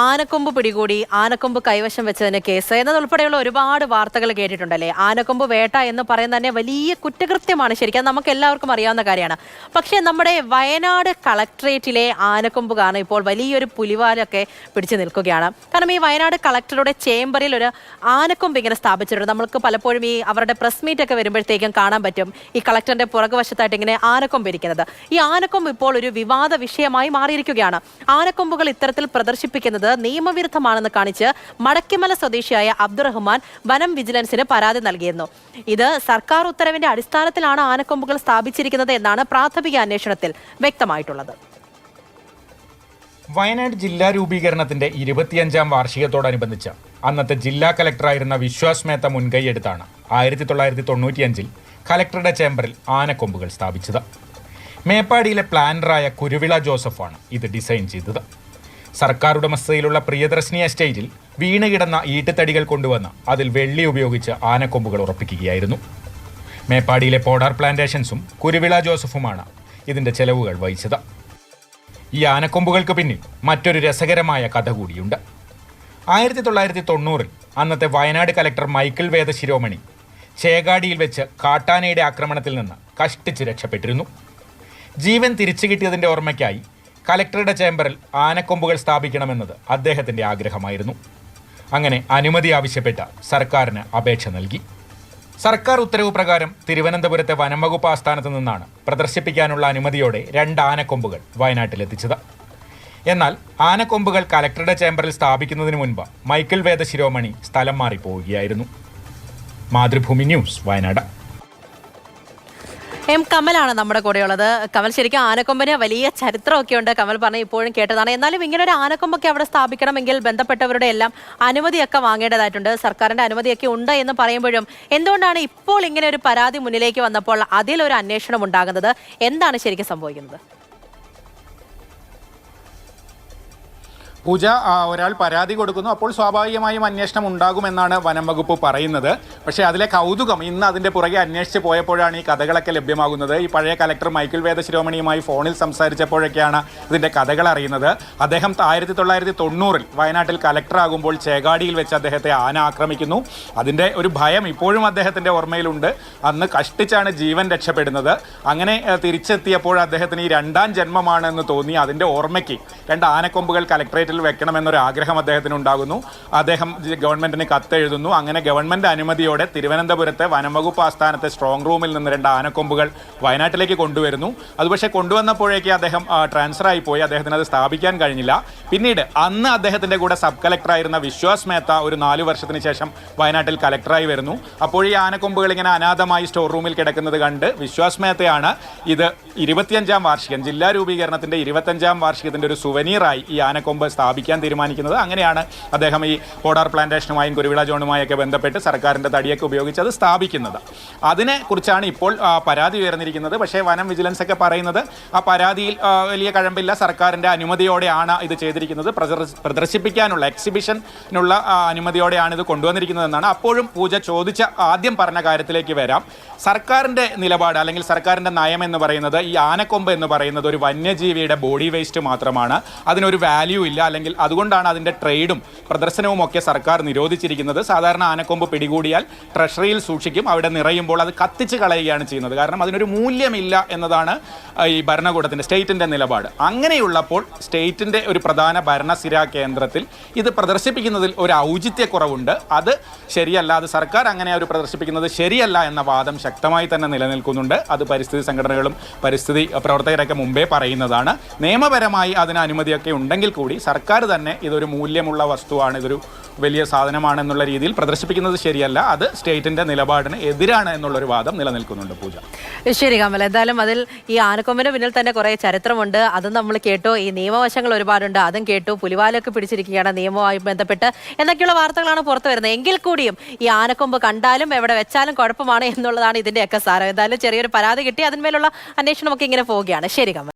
ആനക്കൊമ്പ് പിടികൂടി ആനക്കൊമ്പ് കൈവശം വെച്ചതിന് കേസ് എന്നതുൾപ്പെടെയുള്ള ഒരുപാട് വാർത്തകൾ കേട്ടിട്ടുണ്ടല്ലേ. ആനക്കൊമ്പ് വേട്ട എന്ന് പറയുന്നത് തന്നെ വലിയ കുറ്റകൃത്യമാണ്. ശരിക്കും നമുക്ക് എല്ലാവർക്കും അറിയാവുന്ന കാര്യമാണ്. പക്ഷേ നമ്മുടെ വയനാട് കളക്ടറേറ്റിലെ ആനക്കൊമ്പ് കാരണം ഇപ്പോൾ വലിയൊരു പുലിവാലൊക്കെ പിടിച്ചു നിൽക്കുകയാണ്. കാരണം ഈ വയനാട് കളക്ടറുടെ ചേംബറിൽ ഒരു ആനക്കൊമ്പ് ഇങ്ങനെ സ്ഥാപിച്ചിട്ടുണ്ട്. നമ്മൾക്ക് പലപ്പോഴും ഈ അവരുടെ പ്രസ് മീറ്റ് ഒക്കെ വരുമ്പോഴത്തേക്കും കാണാൻ പറ്റും ഈ കളക്ടറിന്റെ പുറകുവശത്തായിട്ട് ഇങ്ങനെ ആനക്കൊമ്പ് ഇരിക്കുന്നത്. ഈ ആനക്കൊമ്പ് ഇപ്പോൾ ഒരു വിവാദ വിഷയമായി മാറിയിരിക്കുകയാണ്. ആനക്കൊമ്പുകൾ ഇത്തരത്തിൽ പ്രദർശിപ്പിക്കുന്നത് നിയമവിരുദ്ധമാണെന്ന് കാണിച്ച് മടക്കിമല സ്വദേശിയായ അബ്ദുറഹ്മാൻ വനം വിജിലൻസിന് പരാതി നൽകിയിരുന്നു. ഇത് സർക്കാർ ഉത്തരവിന്റെ അടിസ്ഥാനത്തിലാണ് ആനക്കൊമ്പുകൾ സ്ഥാപിച്ചിരിക്കുന്നത് എന്നാണ് പ്രാഥമിക അന്വേഷണത്തിൽ വ്യക്തമായിട്ടുള്ളത്. വയനാട് ജില്ലാ രൂപീകരണത്തിന്റെ 25ാം വാർഷികത്തോടനുബന്ധിച്ച് അന്നത്തെ ജില്ലാ കലക്ടറായിരുന്ന വിശ്വാസ് മേത്ത മുൻകൈയെടുത്താണ് 1995-ൽ കലക്ടറുടെ ചേംബറിൽ ആനക്കൊമ്പുകൾ സ്ഥാപിച്ചത്. മേപ്പാടിയിലെ പ്ലാനറായ കുരുവിള ജോസഫാണ് ഇത് ഡിസൈൻ ചെയ്തത്. സർക്കാർ ഉടമസ്ഥതയിലുള്ള പ്രിയദർശിനി എസ്റ്റേറ്റിൽ വീണുകിടന്ന ഈട്ടുതടികൾ കൊണ്ടുവന്ന് അതിൽ വെള്ളി ഉപയോഗിച്ച് ആനക്കൊമ്പുകൾ ഉറപ്പിക്കുകയായിരുന്നു. മേപ്പാടിയിലെ പോഡാർ പ്ലാന്റേഷൻസും കുരുവിള ജോസഫുമാണ് ഇതിന്റെ ചെലവുകൾ വഹിച്ചത്. ഈ ആനക്കൊമ്പുകൾക്ക് പിന്നിൽ മറ്റൊരു രസകരമായ കഥ കൂടിയുണ്ട്. 1990-ൽ അന്നത്തെ വയനാട് കലക്ടർ മൈക്കിൾ വേദശിരോമണി ചേകാടിയിൽ വെച്ച് കാട്ടാനയുടെ ആക്രമണത്തിൽ നിന്ന് കഷ്ടിച്ച് രക്ഷപ്പെട്ടിരുന്നു. ജീവൻ തിരിച്ചു കിട്ടിയതിൻ്റെ ഓർമ്മയ്ക്കായി കലക്ടറുടെ ചേംബറിൽ ആനക്കൊമ്പുകൾ സ്ഥാപിക്കണമെന്നത് അദ്ദേഹത്തിൻ്റെ ആഗ്രഹമായിരുന്നു. അങ്ങനെ അനുമതി ആവശ്യപ്പെട്ട് സർക്കാരിന് അപേക്ഷ നൽകി. സർക്കാർ ഉത്തരവ് പ്രകാരം തിരുവനന്തപുരത്തെ വനംവകുപ്പ് ആസ്ഥാനത്ത് നിന്നാണ് പ്രദർശിപ്പിക്കാനുള്ള അനുമതിയോടെ 2 ആനക്കൊമ്പുകൾ വയനാട്ടിലെത്തിച്ചത്. എന്നാൽ ആനക്കൊമ്പുകൾ കലക്ടറുടെ ചേംബറിൽ സ്ഥാപിക്കുന്നതിന് മുൻപ് മൈക്കിൾ വേദശിരോമണി സ്ഥലം മാറിപ്പോവുകയായിരുന്നു. മാതൃഭൂമി ന്യൂസ്, വയനാട്. കമലാണ് നമ്മുടെ കൂടെയുള്ളത്. കമൽ, ശരിക്കും ആനക്കൊമ്പിന് വലിയ ചരിത്രമൊക്കെ ഉണ്ട്. കമൽ പറഞ്ഞ ഇപ്പോഴും കേട്ടതാണ്. എന്നാലും ഇങ്ങനെ ഒരു ആനക്കൊമ്പൊക്കെ അവിടെ സ്ഥാപിക്കണമെങ്കിൽ ബന്ധപ്പെട്ടവരുടെ എല്ലാം അനുമതിയൊക്കെ വാങ്ങേണ്ടതായിട്ടുണ്ട്. സർക്കാരിന്റെ അനുമതിയൊക്കെ ഉണ്ട് എന്ന് പറയുമ്പോഴും എന്തുകൊണ്ടാണ് ഇപ്പോൾ ഇങ്ങനെ ഒരു പരാതി മുന്നിലേക്ക് വന്നപ്പോൾ അതിലൊരു അന്വേഷണം ഉണ്ടാകുന്നത്? എന്താണ് ശരിക്കും സംഭവിക്കുന്നത്? പൂജ, ഒരാൾ പരാതി കൊടുക്കുന്നു, അപ്പോൾ സ്വാഭാവികമായും അന്വേഷണം ഉണ്ടാകുമെന്നാണ് വനം വകുപ്പ് പറയുന്നത്. പക്ഷേ അതിലെ കൗതുകം ഇന്ന് അതിൻ്റെ പുറകെ അന്വേഷിച്ച് പോയപ്പോഴാണ് ഈ കഥകളൊക്കെ ലഭ്യമാകുന്നത്. ഈ പഴയ കലക്ടർ മൈക്കിൾ വേദശിരോമണിയുമായി ഫോണിൽ സംസാരിച്ചപ്പോഴൊക്കെയാണ് ഇതിൻ്റെ കഥകൾ അറിയുന്നത്. അദ്ദേഹം 1990-ൽ വയനാട്ടിൽ കലക്ടറാകുമ്പോൾ ചേകാടിയിൽ വെച്ച് അദ്ദേഹത്തെ ആന ആക്രമിക്കുന്നു. അതിൻ്റെ ഒരു ഭയം ഇപ്പോഴും അദ്ദേഹത്തിൻ്റെ ഓർമ്മയിലുണ്ട്. അന്ന് കഷ്ടിച്ചാണ് ജീവൻ രക്ഷപ്പെടുന്നത്. അങ്ങനെ തിരിച്ചെത്തിയപ്പോൾ അദ്ദേഹത്തിന് ഈ 2ാം ജന്മമാണെന്ന് തോന്നി. അതിൻ്റെ ഓർമ്മയ്ക്ക് 2 ആനക്കൊമ്പുകൾ കലക്ടറേറ്റിൽ വെക്കണമെന്നൊരു ആഗ്രഹം അദ്ദേഹത്തിന് ഉണ്ടാകുന്നു. അദ്ദേഹം ഗവൺമെന്റിന് കത്തെഴുതുന്നു. അങ്ങനെ ഗവൺമെന്റ് അനുമതിയോടെ തിരുവനന്തപുരത്തെ വനംവകുപ്പ് ആസ്ഥാനത്തെ സ്ട്രോങ് റൂമിൽ നിന്ന് 2 ആനക്കൊമ്പുകൾ വയനാട്ടിലേക്ക് കൊണ്ടുവരുന്നു. അത് പക്ഷേ കൊണ്ടുവന്നപ്പോഴേക്ക് അദ്ദേഹം ട്രാൻസ്ഫർ ആയിപ്പോയി. അദ്ദേഹത്തിന് അത് സ്ഥാപിക്കാൻ കഴിഞ്ഞില്ല. പിന്നീട് അന്ന് അദ്ദേഹത്തിന്റെ കൂടെ സബ് കളക്ടറായിരുന്ന വിശ്വാസ് മേത്ത ഒരു 4 വർഷത്തിന് ശേഷം വയനാട്ടിൽ കലക്ടറായി വരുന്നു. അപ്പോൾ ഈ ആനക്കൊമ്പുകൾ ഇങ്ങനെ അനാഥമായി സ്റ്റോർ റൂമിൽ കിടക്കുന്നത് കണ്ട് വിശ്വാസ് മേത്തയാണ് ഇത് 25ാം വാർഷികം, ജില്ലാ രൂപീകരണത്തിന്റെ 25ാം വാർഷികത്തിന്റെ ഒരു സുവനീറായി ഈ ആനക്കൊമ്പ് സ്ഥാപിക്കാൻ തീരുമാനിക്കുന്നത്. അങ്ങനെയാണ് അദ്ദേഹം ഈ പോഡാർ പ്ലാന്റേഷനുമായും കുരുവിള ജോണുമായൊക്കെ ബന്ധപ്പെട്ട് സർക്കാരിൻ്റെ തടിയൊക്കെ ഉപയോഗിച്ച് അത് സ്ഥാപിക്കുന്നത്. അതിനെക്കുറിച്ചാണ് ഇപ്പോൾ പരാതി ഉയർന്നിരിക്കുന്നത്. പക്ഷേ വനം വിജിലൻസ് ഒക്കെ പറയുന്നത് ആ പരാതിയിൽ വലിയ കഴമ്പില്ല, സർക്കാരിൻ്റെ അനുമതിയോടെയാണ് ഇത് ചെയ്തിരിക്കുന്നത്, പ്രദർശിപ്പിക്കാനുള്ള എക്സിബിഷനുള്ള അനുമതിയോടെയാണ് ഇത് കൊണ്ടുവന്നിരിക്കുന്നതെന്നാണ്. അപ്പോഴും പൂജ ചോദിച്ച ആദ്യം പറഞ്ഞ കാര്യത്തിലേക്ക് വരാം. സർക്കാരിൻ്റെ നിലപാട് അല്ലെങ്കിൽ സർക്കാരിൻ്റെ നയം എന്ന് പറയുന്നത് ഈ ആനക്കൊമ്പ് എന്ന് പറയുന്നത് ഒരു വന്യജീവിയുടെ ബോഡി വേസ്റ്റ് മാത്രമാണ്. അതിനൊരു വാല്യൂ ഇല്ല. അല്ലെങ്കിൽ അതുകൊണ്ടാണ് അതിൻ്റെ ട്രേഡും പ്രദർശനവും ഒക്കെ സർക്കാർ നിരോധിച്ചിരിക്കുന്നത്. സാധാരണ ആനക്കൊമ്പ് പിടികൂടിയാൽ ട്രഷറിയിൽ സൂക്ഷിക്കും. അവിടെ നിറയുമ്പോൾ അത് കത്തിച്ച് കളയുകയാണ് ചെയ്യുന്നത്. കാരണം അതിനൊരു മൂല്യമില്ല എന്നതാണ് ഈ ഭരണകൂടത്തിൻ്റെ, സ്റ്റേറ്റിൻ്റെ നിലപാട്. അങ്ങനെയുള്ളപ്പോൾ സ്റ്റേറ്റിൻ്റെ ഒരു പ്രധാന ഭരണസിരാ കേന്ദ്രത്തിൽ ഇത് പ്രദർശിപ്പിക്കുന്നതിൽ ഒരു ഔചിത്യക്കുറവുണ്ട്. അത് ശരിയല്ല, അത് സർക്കാർ അങ്ങനെ ഒരു പ്രദർശിപ്പിക്കുന്നത് ശരിയല്ല എന്ന വാദം ശക്തമായി തന്നെ നിലനിൽക്കുന്നുണ്ട്. അത് പരിസ്ഥിതി സംഘടനകളും പരിസ്ഥിതി പ്രവർത്തകരൊക്കെ മുമ്പേ പറയുന്നതാണ്. നിയമപരമായി അതിന് അനുമതിയൊക്കെ ഉണ്ടെങ്കിൽ കൂടി സർക്കാർ തന്നെ ഇതൊരു മൂല്യമുള്ള വസ്തുവാണ്, ഇതൊരു വലിയ സാധനമാണെന്നുള്ള രീതിയിൽ പ്രദർശിപ്പിക്കുന്നത് ശരിയല്ല. അത് സ്റ്റേറ്റിന്റെ നിലപാടിന് എതിരാണ് എന്നുള്ളൊരു വാദം നിലനിൽക്കുന്നുണ്ട്. പൂജ, ശരി കമൽ, എന്തായാലും അതിൽ ഈ ആനക്കൊമ്പിന് പിന്നിൽ തന്നെ കുറേ ചരിത്രമുണ്ട്. അതും നമ്മൾ കേട്ടു. ഈ നിയമവശങ്ങൾ ഒരുപാടുണ്ട്, അതും കേട്ടു. പുലിവാലൊക്കെ പിടിച്ചിരിക്കുകയാണ് നിയമവുമായി ബന്ധപ്പെട്ട് എന്നൊക്കെയുള്ള വാർത്തകളാണ് പുറത്തു വരുന്നത്. എങ്കിൽ കൂടിയും ഈ ആനക്കൊമ്പ് കണ്ടാലും എവിടെ വെച്ചാലും കുഴപ്പമാണ് എന്നുള്ളതാണ് ഇതിന്റെയൊക്കെ സാരം. എന്തായാലും ചെറിയൊരു പരാതി കിട്ടി, അതിന്മേലുള്ള അന്വേഷണമൊക്കെ ഇങ്ങനെ പോവുകയാണ്. ശരി കമൽ.